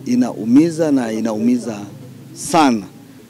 inaumiza na inaumiza sana.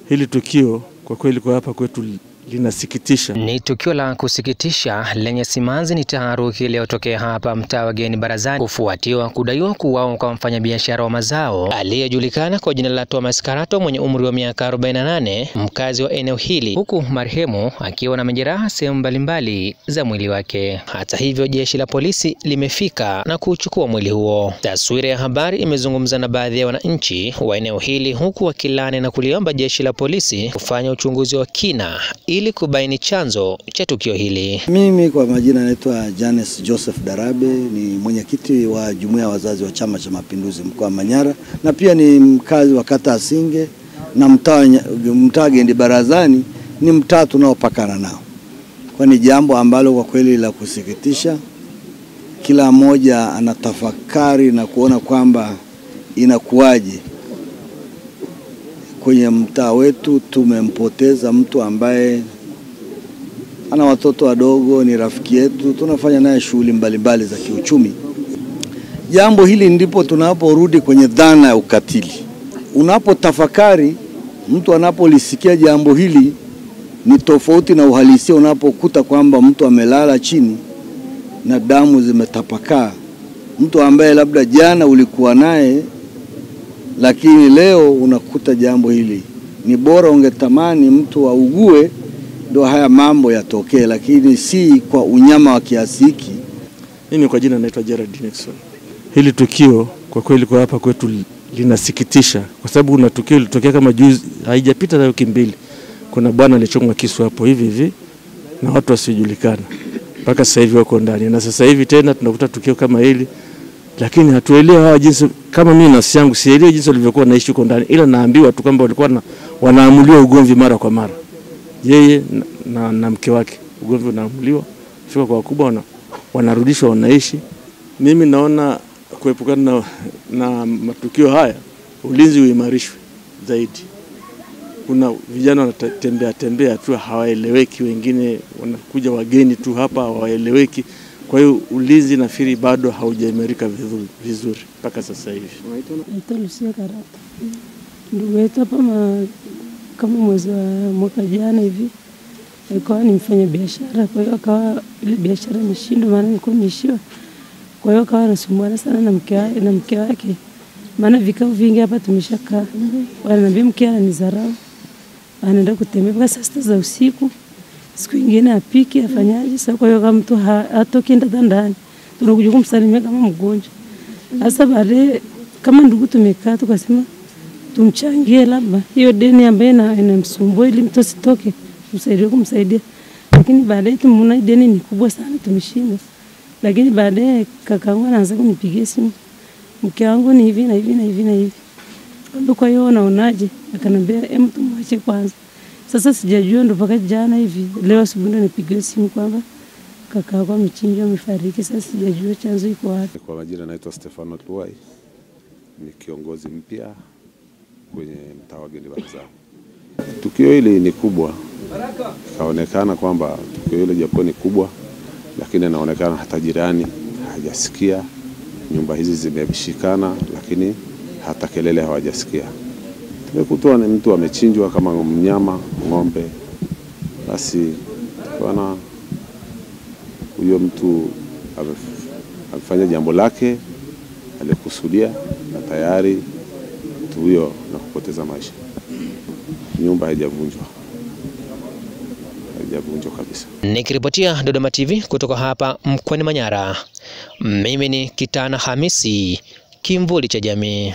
Hili tukio kwa kweli kwa hapa kwetu linasikitisha. Ni tukio la kusikitisha lenye simanzi ni taharuki iliyotokea hapa mtaa wa Geni Barazani kufuatiwa kudaiwa kuuawa kwa mfanyabiashara wa mazao aliyejulikana kwa jina la Thomas Karato mwenye umri wa miaka 48, mkazi wa eneo hili, huku marehemu akiwa na majeraha sehemu mbalimbali za mwili wake. Hata hivyo, jeshi la polisi limefika na kuchukua mwili huo. Taswira ya habari imezungumza na baadhi ya wananchi wa eneo hili, huku wakilani na kuliomba jeshi la polisi kufanya uchunguzi wa kina ili kubaini chanzo cha tukio hili. Mimi kwa majina naitwa Janes Joseph Darabe, ni mwenyekiti wa jumuiya ya wazazi wa Chama cha Mapinduzi mkoa wa Manyara, na pia ni mkazi wa kata Asinge, na mtaa Geni Barazani ni mtaa tunaopakana nao. Kwa ni jambo ambalo kwa kweli la kusikitisha. Kila mmoja anatafakari na kuona kwamba inakuwaje kwenye mtaa wetu tumempoteza mtu ambaye ana watoto wadogo, ni rafiki yetu, tunafanya naye shughuli mbalimbali za kiuchumi. Jambo hili ndipo tunaporudi kwenye dhana ya ukatili. Unapotafakari, mtu anapolisikia jambo hili ni tofauti na uhalisia unapokuta kwamba mtu amelala chini na damu zimetapakaa. Mtu ambaye labda jana ulikuwa naye lakini leo unakuta jambo hili. Ni bora ungetamani mtu augue ndio haya mambo yatokee, lakini si kwa unyama wa kiasi hiki. Mimi kwa jina naitwa Gerard Nixon. Hili tukio kwa kweli kwa hapa kwetu linasikitisha, kwa sababu kuna tukio lilitokea kama juzi, haijapita wiki mbili. Kuna bwana alichomwa kisu hapo hivi na watu wasiojulikana. Mpaka sasa hivi wako ndani, na sasa hivi tena tunakuta tukio kama hili. Lakini hatuelewi hawa jinsi, kama mimi nafsi yangu sielewi jinsi walivyokuwa naishi huko ndani, ila naambiwa tu kwamba walikuwa wanaamuliwa ugomvi mara kwa mara. Yeye na mke wake, ugomvi unaamuliwa, fika kwa wakubwa wanarudishwa wanaishi. Mimi naona kuepukana na matukio haya, ulinzi uimarishwe zaidi. Kuna vijana wanatembea tu hawaeleweki, wengine wanakuja wageni tu hapa hawaeleweki. Kwa hiyo ulinzi nafikiri bado haujaimarika vizuri mpaka sasa hivi. Naitwa Lucia Karato. Ndugu yetu hapa kama mwezi wa mwaka jana hivi alikuwa ni mfanya biashara, kwa hiyo akawa ile biashara imeshindwa, maana ilikuwa imeishiwa. Kwa hiyo akawa anasumbuana sana na mke wake. Maana vikao vingi hapa tumeshakaa. Wananiambia mke ananizarau. Anaenda kutembea mpaka saa 6 za usiku. Siku nyingine apiki afanyaje? Sasa kwa hiyo kama mtu hatoki ndani, tunakuja kumsalimia kama mgonjwa. Sasa baadaye kama ndugu tumekaa tukasema tumchangie labda hiyo deni ambayo inamsumbua ili mtu asitoke, kumsaidia. Lakini baadaye tumeona deni ni kubwa sana, tumeshinda. Lakini baadaye kakaangu anaanza kunipigia simu, mke wangu ni hivi na hivi na hivi na hivi. Kwa hiyo unaonaje? Akanambia mtu mwache kwanza. Sasa sijajua, ndo mpaka jana hivi leo asubuhi nipigiwa simu kwamba kaka yako amechinjwa, amefariki. Sasa sijajua chanzo iko wapi. Kwa majina naitwa Stefano Tuwai, ni kiongozi mpya kwenye mtaa wa Geni Barazani. Tukio hili ni kubwa, kaonekana kwamba tukio hili japo ni kubwa, lakini inaonekana hata jirani hajasikia. Nyumba hizi zimeshikana, lakini hata kelele hawajasikia. Tumekutoa ni mtu amechinjwa kama mnyama, ng'ombe. Basi bwana huyo mtu amefanya jambo lake alikusudia, na tayari mtu huyo na kupoteza maisha. Nyumba haijavunjwa kabisa. Nikiripotia Dodoma TV kutoka hapa mkoani Manyara, mimi ni Kitana Hamisi, Kimvuli cha Jamii.